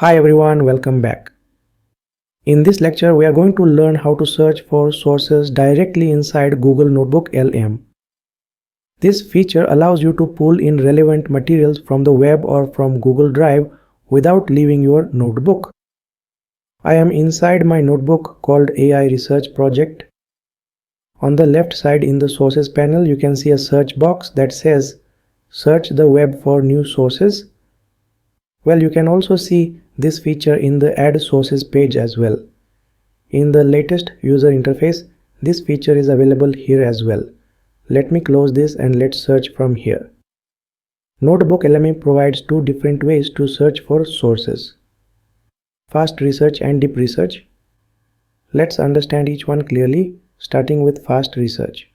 Hi everyone, welcome back. In this lecture, we are going to learn how to search for sources directly inside Google NotebookLM. This feature allows you to pull in relevant materials from the web or from Google Drive without leaving your notebook. I am inside my notebook called AI Research Project. On the left side in the sources panel, you can see a search box that says search the web for new sources. Well, you can also see this feature in the Add Sources page as well. In the latest user interface, this feature is available here as well. Let me close this and let's search from here. NotebookLM provides two different ways to search for sources: fast research and deep research. Let's understand each one clearly, starting with fast research.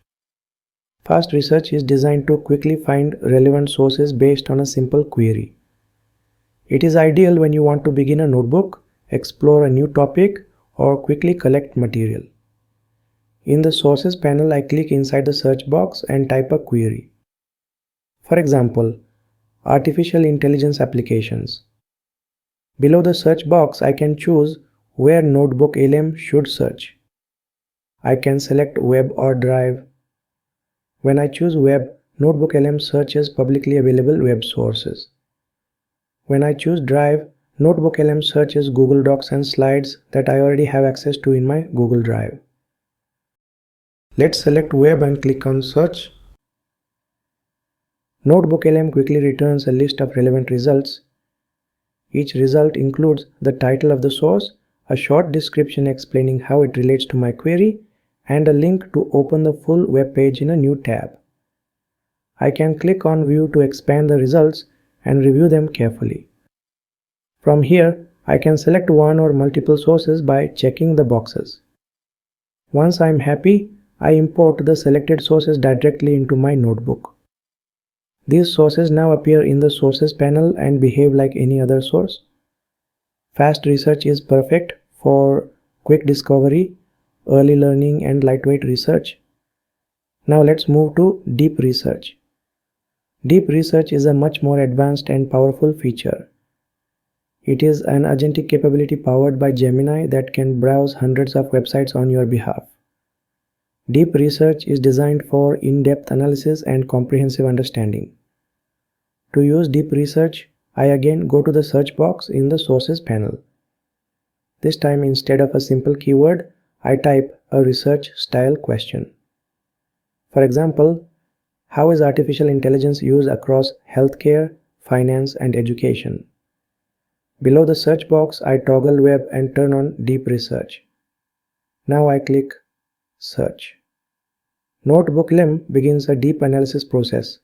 Fast research is designed to quickly find relevant sources based on a simple query. It is ideal when you want to begin a notebook, explore a new topic, or quickly collect material. In the sources panel, I click inside the search box and type a query. For example, artificial intelligence applications. Below the search box, I can choose where NotebookLM should search. I can select web or drive. When I choose web, NotebookLM searches publicly available web sources. When I choose Drive, NotebookLM searches Google Docs and slides that I already have access to in my Google Drive. Let's select Web and click on Search. NotebookLM quickly returns a list of relevant results. Each result includes the title of the source, a short description explaining how it relates to my query, and a link to open the full web page in a new tab. I can click on View to expand the results and review them carefully. From here, I can select one or multiple sources by checking the boxes. Once I am happy, I import the selected sources directly into my notebook. These sources now appear in the sources panel and behave like any other source. Fast research is perfect for quick discovery, early learning, and lightweight research. Now let's move to deep research. Deep research is a much more advanced and powerful feature. It is an agentic capability powered by Gemini that can browse hundreds of websites on your behalf. Deep research is designed for in-depth analysis and comprehensive understanding. To use deep research, I again go to the search box in the sources panel. This time, instead of a simple keyword, I type a research style question. For example, how is artificial intelligence used across healthcare, finance, and education? Below the search box, I toggle web and turn on deep research. Now I click search. NotebookLM begins a deep analysis process.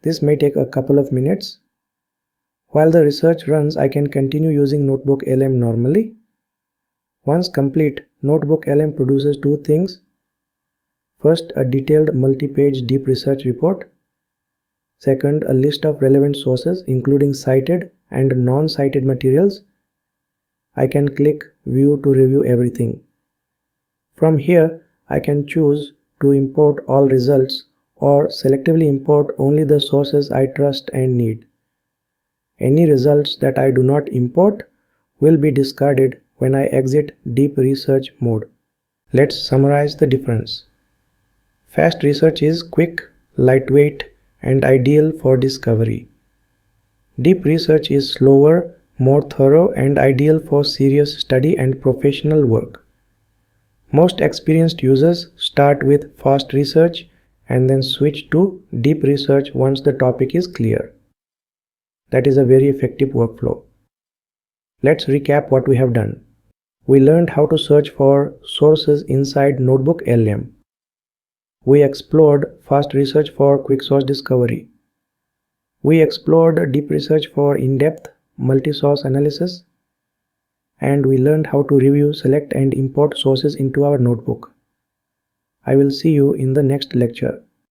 This may take a couple of minutes. While the research runs, I can continue using NotebookLM normally. Once complete, NotebookLM produces two things. First, a detailed multi-page deep research report. Second, a list of relevant sources including cited and non-cited materials. I can click View to review everything. From here, I can choose to import all results or selectively import only the sources I trust and need. Any results that I do not import will be discarded when I exit deep research mode. Let's summarize the difference. Fast research is quick, lightweight, and ideal for discovery. Deep research is slower, more thorough, and ideal for serious study and professional work. Most experienced users start with fast research and then switch to deep research once the topic is clear. That is a very effective workflow. Let's recap what we have done. We learned how to search for sources inside NotebookLM. We explored fast research for quick source discovery. We explored deep research for in-depth multi-source analysis. And we learned how to review, select, and import sources into our notebook. I will see you in the next lecture.